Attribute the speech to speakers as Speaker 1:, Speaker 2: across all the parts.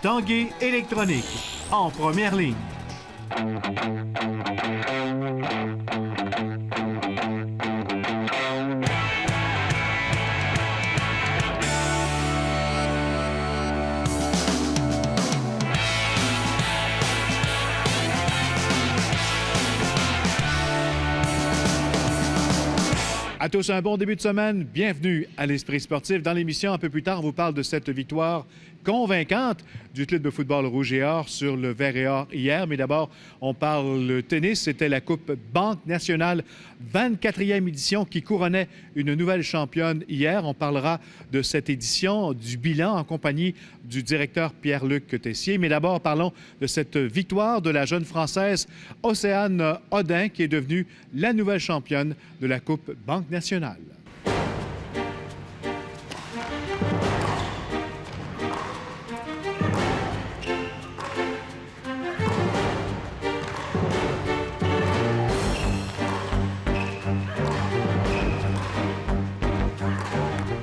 Speaker 1: Tanguay électronique, en première ligne. À tous, un bon début de semaine. Bienvenue à l'Esprit sportif. Dans l'émission, un peu plus tard, on vous parle de cette victoire convaincante du club de football rouge et or sur le vert et or hier. Mais d'abord, on parle tennis. C'était la Coupe Banque nationale, 24e édition, qui couronnait une nouvelle championne hier. On parlera de cette édition, du bilan en compagnie du directeur Pierre-Luc Tessier. Mais d'abord, parlons de cette victoire de la jeune Française Océane Odin, qui est devenue la nouvelle championne de la Coupe Banque nationale.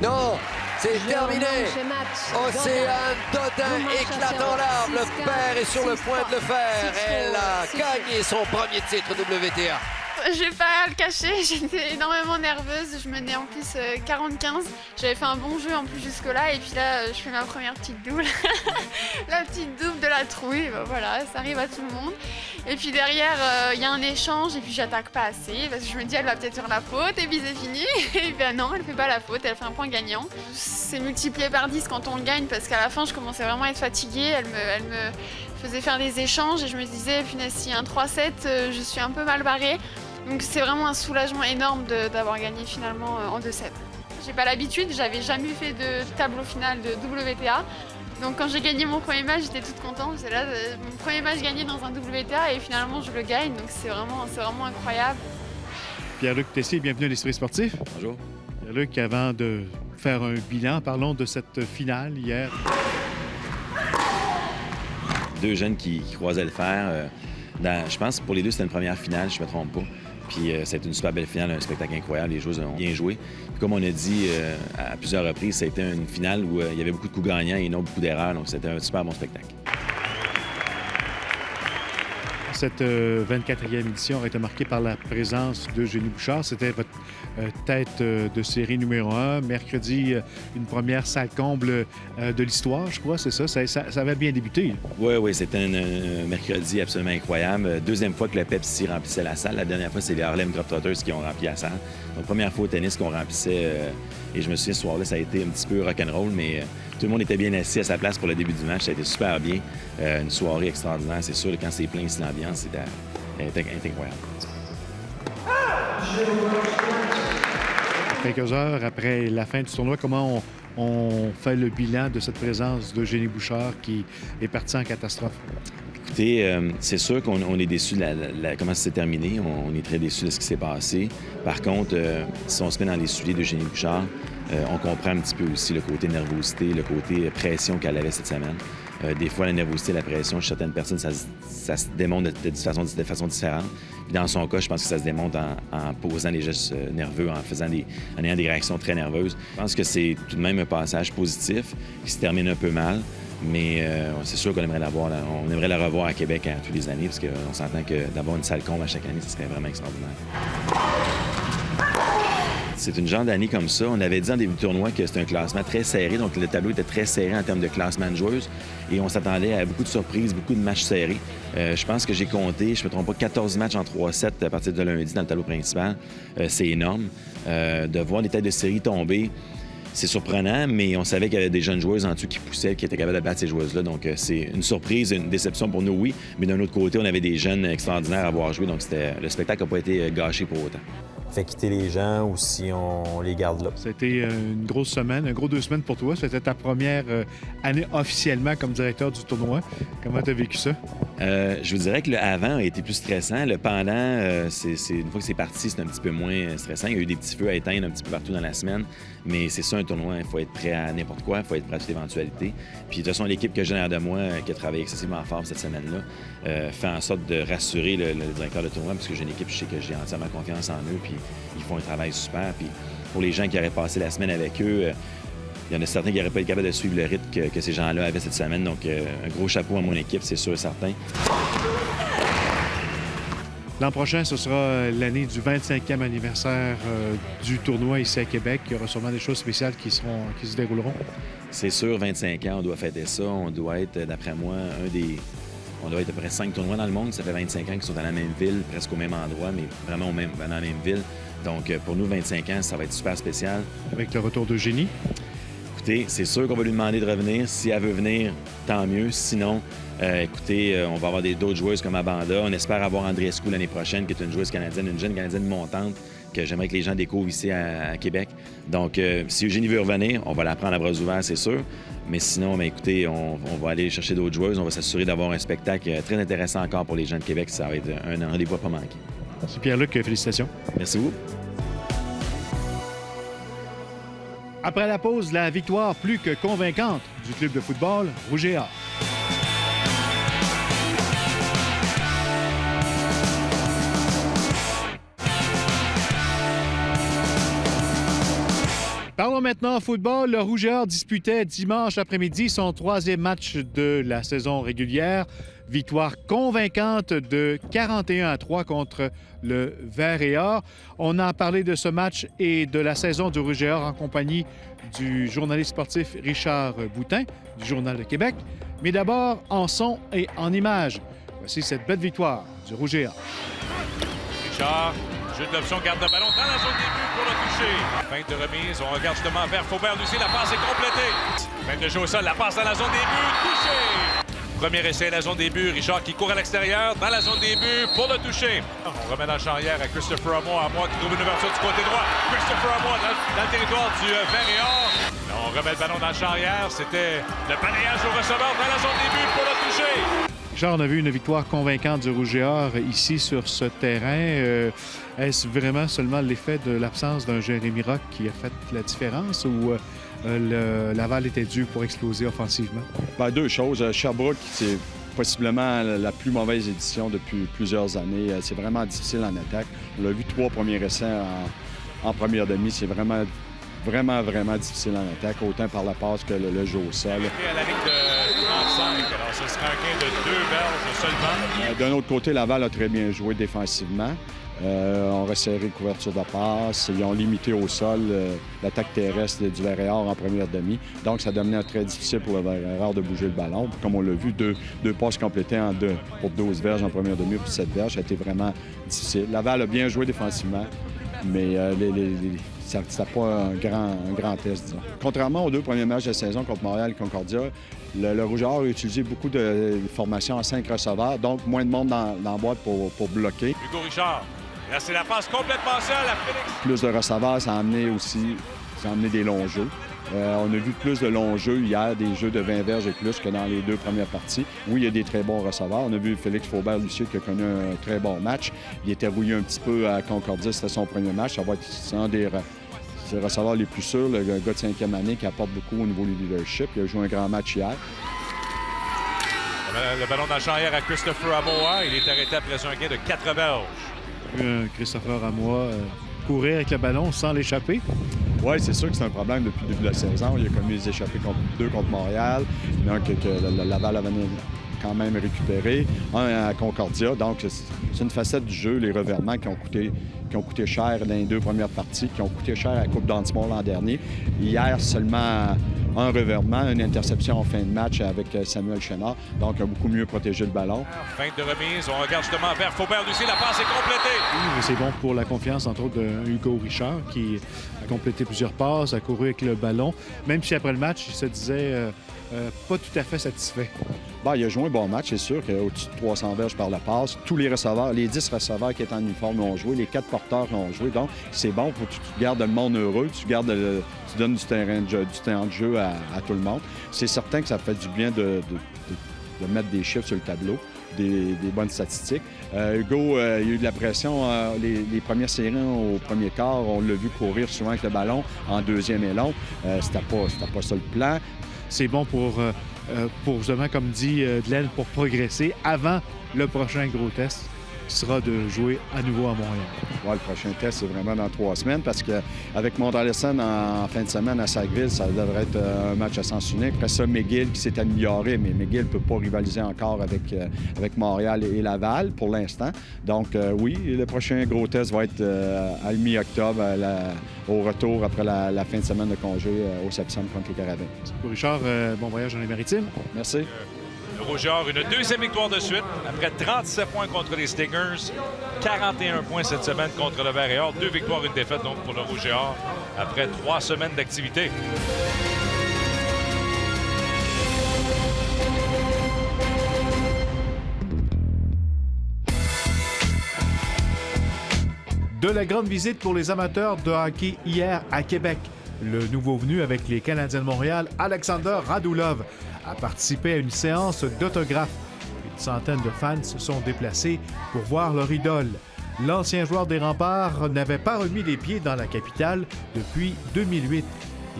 Speaker 2: Non, c'est terminé. Océane Odin éclate en larmes. Le père est sur le point de le faire. Elle a gagné son premier titre WTA.
Speaker 3: Je vais pas le cacher, j'étais énormément nerveuse. Je menais en plus 40-15. J'avais fait un bon jeu en plus jusque-là. Et puis là, je fais ma première petite double. La petite double de la trouille. Ben voilà, ça arrive à tout le monde. Et puis derrière, il y a un échange. Et puis j'attaque pas assez. Parce que je me dis, elle va peut-être faire la faute. Et puis c'est fini. Et ben non, elle fait pas la faute. Elle fait un point gagnant. C'est multiplié par 10 quand on le gagne. Parce qu'à la fin, je commençais vraiment à être fatiguée. Elle me faisait faire des échanges. Et je me disais, punaise, s'il y a un 3-7, je suis un peu mal barrée. Donc c'est vraiment un soulagement énorme d'avoir gagné finalement en 2-7. J'ai pas l'habitude, j'avais jamais fait de tableau final de WTA. Donc quand j'ai gagné mon premier match, j'étais toute contente. C'est là mon premier match gagné dans un WTA et finalement je le gagne. Donc c'est vraiment incroyable.
Speaker 1: Pierre-Luc Tessier, bienvenue à l'Esprit sportif.
Speaker 4: Bonjour.
Speaker 1: Pierre-Luc, avant de faire un bilan, parlons de cette finale hier.
Speaker 4: Deux jeunes qui croisaient le fer. Je pense que pour les deux, c'était une première finale, je ne me trompe pas. Puis c'était une super belle finale, un spectacle incroyable. Les joueurs ont bien joué. Puis, comme on a dit à plusieurs reprises, c'était une finale où il y avait beaucoup de coups gagnants et non beaucoup d'erreurs. Donc c'était un super bon spectacle.
Speaker 1: Cette 24e édition a été marquée par la présence d'Eugénie Bouchard. C'était votre tête de série numéro 1. Mercredi, une première salle comble de l'histoire, je crois, c'est ça? Ça avait bien débuté.
Speaker 4: Oui, c'était un mercredi absolument incroyable. Deuxième fois que le Pepsi remplissait la salle. La dernière fois, c'est les Harlem Globetrotters qui ont rempli la salle. Donc, première fois au tennis qu'on remplissait. Et je me souviens, ce soir-là, ça a été un petit peu rock'n'roll, mais tout le monde était bien assis à sa place pour le début du match. Ça a été super bien. Une soirée extraordinaire, c'est sûr. Quand c'est plein ici, l'ambiance est incroyable.
Speaker 1: Quelques heures après la fin du tournoi, comment on fait le bilan de cette présence d'Eugénie Bouchard qui est partie en catastrophe?
Speaker 4: Écoutez, c'est sûr qu'on est déçus de comment ça s'est terminé. On est très déçus de ce qui s'est passé. Par contre, si on se met dans les souliers d'Eugénie Bouchard, on comprend un petit peu aussi le côté nervosité, le côté pression qu'elle avait cette semaine. Des fois, la nervosité, la pression, chez certaines personnes, ça se démontre de façon différente. Puis dans son cas, je pense que ça se démontre en posant des gestes nerveux, en ayant des réactions très nerveuses. Je pense que c'est tout de même un passage positif qui se termine un peu mal. Mais c'est sûr qu'on aimerait on aimerait la revoir à Québec tous les années, parce qu'on s'entend que d'avoir une salle comble à chaque année, ce serait vraiment extraordinaire. C'est une genre d'année comme ça. On avait dit en début de tournoi que c'était un classement très serré, donc le tableau était très serré en termes de classement de joueuses. Et on s'attendait à beaucoup de surprises, beaucoup de matchs serrés. Je pense que j'ai compté, je ne me trompe pas, 14 matchs en 3-7 à partir de lundi dans le tableau principal. C'est énorme. De voir les têtes de série tomber, c'est surprenant, mais on savait qu'il y avait des jeunes joueuses en dessous qui poussaient, qui étaient capables de battre ces joueuses-là. Donc, c'est une surprise, une déception pour nous, oui. Mais d'un autre côté, on avait des jeunes extraordinaires à voir jouer. Donc, le spectacle n'a pas été gâché pour autant.
Speaker 5: Fait quitter les gens ou si on les garde là.
Speaker 1: C'était une grosse semaine, un gros 2 semaines pour toi. C'était ta première année officiellement comme directeur du tournoi. Comment tu as vécu ça?
Speaker 4: Je vous dirais que le avant a été plus stressant. Le pendant, une fois que c'est parti, c'est un petit peu moins stressant. Il y a eu des petits feux à éteindre un petit peu partout dans la semaine. Mais c'est ça, un tournoi, il faut être prêt à n'importe quoi, il faut être prêt à toute éventualité. Puis de toute façon, l'équipe que j'ai derrière de moi, qui a travaillé excessivement fort cette semaine-là, fait en sorte de rassurer le directeur de tournoi, parce que j'ai une équipe, je sais que j'ai entièrement confiance en eux, puis ils font un travail super. Puis pour les gens qui auraient passé la semaine avec eux, il y en a certains qui n'auraient pas été capables de suivre le rythme que ces gens-là avaient cette semaine. Donc, un gros chapeau à mon équipe, c'est sûr et certain.
Speaker 1: L'an prochain, ce sera l'année du 25e anniversaire du tournoi ici à Québec. Il y aura sûrement des choses spéciales qui se dérouleront.
Speaker 4: C'est sûr, 25 ans, on doit fêter ça. On doit être, d'après moi, on doit être à peu près 5 tournois dans le monde. Ça fait 25 ans qu'ils sont dans la même ville, presque au même endroit, mais vraiment dans la même ville. Donc, pour nous, 25 ans, ça va être super spécial.
Speaker 1: Avec le retour d'Eugénie?
Speaker 4: Écoutez, c'est sûr qu'on va lui demander de revenir. Si elle veut venir, tant mieux. Sinon, écoutez, on va avoir d'autres joueuses comme Abanda. On espère avoir Andriescu l'année prochaine, qui est une joueuse canadienne, une jeune canadienne montante, que j'aimerais que les gens découvrent ici à Québec. Donc, si Eugénie veut revenir, on va la prendre à bras ouverts, c'est sûr. Mais sinon, bien, écoutez, on va aller chercher d'autres joueuses. On va s'assurer d'avoir un spectacle très intéressant encore pour les gens de Québec. Ça va être un rendez-vous à pas manquer.
Speaker 1: C'est Pierre-Luc, félicitations.
Speaker 4: Merci beaucoup.
Speaker 1: Après la pause, la victoire plus que convaincante du club de football Rouge et Or. Parlons maintenant football. Le Rouge et Or disputait dimanche après-midi son 3e match de la saison régulière. Victoire convaincante de 41-3 contre le Vert et Or. On a parlé de ce match et de la saison du Rouge et Or en compagnie du journaliste sportif Richard Boutin du Journal de Québec. Mais d'abord, en son et en images. Voici cette belle victoire du Rouge et Or.
Speaker 6: Richard, jeu de l'option, garde le ballon dans la zone des buts pour le toucher. Feinte de remise, on regarde justement vers Faubert Lucie, la passe est complétée. Feinte de jeu au sol, la passe dans la zone des buts, touché! Premier essai, la zone des buts. Richard qui court à l'extérieur, dans la zone des buts, pour le toucher. On remet la charrière à Christopher Amoy qui trouve une ouverture du côté droit. Christopher Amoy dans le territoire du Vert et Or. Là, on remet le ballon dans la charrière. C'était le balayage au receveur dans la zone des buts pour le toucher.
Speaker 1: Richard, on a vu une victoire convaincante du Rouge et Or ici sur ce terrain. Est-ce vraiment seulement l'effet de l'absence d'un Jérémy Rock qui a fait la différence ou Laval était dû pour exploser offensivement?
Speaker 7: Bien, deux choses. Sherbrooke, c'est possiblement la plus mauvaise édition depuis plusieurs années. C'est vraiment difficile en attaque. On a vu 3 premiers essais en première demi. C'est vraiment difficile en attaque, autant par la passe que le jeu au sol.
Speaker 6: À la ligne de 35, alors ce sera un gain de 2 verges seulement.
Speaker 7: D'un autre côté, Laval a très bien joué défensivement. On resserré couverture de passe. Ils ont limité au sol l'attaque terrestre du Vert et Or en première demi. Donc, ça devenait très difficile pour le Vert et Or de bouger le ballon. Comme on l'a vu, deux passes complétées pour 12 verges en première demi pour 7 verges. Ça a été vraiment difficile. Laval a bien joué défensivement, mais c'était pas un grand test, disons. Contrairement aux 2 premiers matchs de saison contre Montréal et Concordia, le Rouge et Or a utilisé beaucoup de formations en 5 receveurs, donc moins de monde dans la boîte pour bloquer.
Speaker 6: Hugo Richard. Là, c'est la passe complètement seule à Félix.
Speaker 7: Plus de receveurs, ça a amené des longs jeux. On a vu plus de longs jeux hier, des jeux de 20 verges et plus que dans les 2 premières parties. Oui, il y a des très bons receveurs. On a vu Félix Faubert-Lucier qui a connu un très bon match. Il était rouillé un petit peu à Concordia, c'était son premier match. Ça va être un des receveurs les plus sûrs, le gars de 5e année qui apporte beaucoup au niveau du leadership. Il a joué un grand match hier.
Speaker 6: Le ballon dans la charrière à Christopher Amoy. Il est arrêté après un gain de 4 verges.
Speaker 1: Christopher Amoy courir avec le ballon sans l'échapper.
Speaker 7: Oui, c'est sûr que c'est un problème depuis le début de la saison. Il a commis des échappées contre Montréal, donc que Laval avait quand même récupéré, un à Concordia. Donc, c'est une facette du jeu, les revirements qui ont coûté cher dans les 2 premières parties, qui ont coûté cher à la Coupe d'Antimont l'an dernier. Hier, seulement un revirement, une interception en fin de match avec Samuel Chénard, donc a beaucoup mieux protégé le ballon.
Speaker 6: Feinte de remise, on regarde justement vers Faubert-Lucie, la passe est complétée.
Speaker 1: Oui, c'est bon pour la confiance, entre autres, de Hugo Richard, qui a complété plusieurs passes, a couru avec le ballon, même si après le match, il se disait pas tout à fait satisfait.
Speaker 7: Bien, il a joué un bon match, c'est sûr, au-dessus de 300 verges par la passe. Tous les receveurs, les 10 receveurs qui étaient en uniforme ont joué, les 4 porteurs ont joué. Donc, c'est bon, faut que tu gardes le monde heureux, tu donnes du terrain de jeu à tout le monde. C'est certain que ça fait du bien de mettre des chiffres sur le tableau, des bonnes statistiques. Hugo, il y a eu de la pression. Les premières séries au premier quart, on l'a vu courir souvent avec le ballon en deuxième et long. C'était pas ça le plan.
Speaker 1: C'est bon pour justement, comme dit Glenn, pour progresser avant le prochain gros test. sera de jouer à nouveau à Montréal.
Speaker 7: Ouais, le prochain test, c'est vraiment dans 3 semaines parce qu'avec Montréal-Esson en fin de semaine à Sackville, ça devrait être un match à sens unique. Après ça, McGill qui s'est amélioré, mais McGill ne peut pas rivaliser encore avec Montréal et Laval pour l'instant. Donc oui, le prochain gros test va être à mi-octobre, au retour après la fin de semaine de congé au Sepsum contre les Carabins.
Speaker 1: Pour Richard, bon voyage dans les Maritimes.
Speaker 7: Merci.
Speaker 6: Le Rouge-et-Or, une deuxième victoire de suite. Après 37 points contre les Stingers, 41 points cette semaine contre le Vert-et-Or. 2 victoires, 1 défaite donc pour le Rouge-et-Or après 3 semaines d'activité.
Speaker 1: De la grande visite pour les amateurs de hockey hier à Québec. Le nouveau venu avec les Canadiens de Montréal, Alexander Radulov, a participé à une séance d'autographes. Une centaine de fans se sont déplacés pour voir leur idole. L'ancien joueur des Remparts n'avait pas remis les pieds dans la capitale depuis 2008.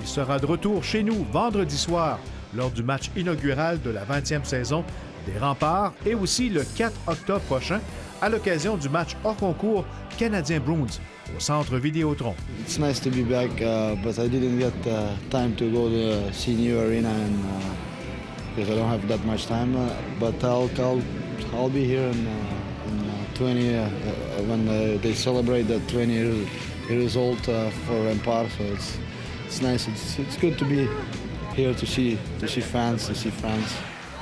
Speaker 1: Il sera de retour chez nous vendredi soir lors du match inaugural de la 20e saison des Remparts et aussi le 4 octobre prochain à l'occasion du match hors concours Canadien-Bruins au Centre Vidéotron.
Speaker 8: It's nice to be back, but I didn't get time to go to see New Arena because I don't have that much time. But I'll be here in 20 when they celebrate the 20 years old for Rempart. So it's nice. It's good to be here to see fans, to see friends.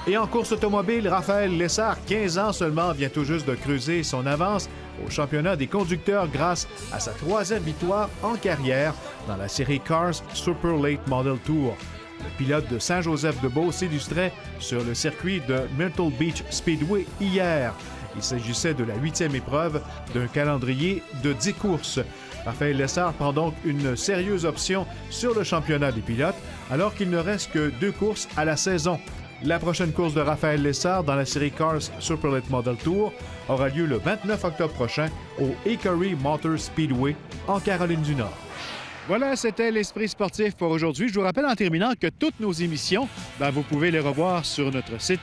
Speaker 1: Et en course automobile, Raphaël Lessard, 15 ans seulement, vient tout juste de creuser son avance au championnat des conducteurs grâce à sa 3e victoire en carrière dans la série Cars Super Late Model Tour. Le pilote de Saint-Joseph-de-Beauce s'illustrait sur le circuit de Myrtle Beach Speedway hier. Il s'agissait de la 8e épreuve d'un calendrier de 10 courses. Raphaël Lessard prend donc une sérieuse option sur le championnat des pilotes alors qu'il ne reste que 2 courses à la saison. La prochaine course de Raphaël Lessard dans la série Cars Super Late Model Tour aura lieu le 29 octobre prochain au Hickory Motor Speedway en Caroline du Nord. Voilà, c'était l'Esprit sportif pour aujourd'hui. Je vous rappelle en terminant que toutes nos émissions, vous pouvez les revoir sur notre site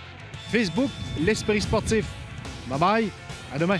Speaker 1: Facebook, l'Esprit sportif. Bye bye, à demain.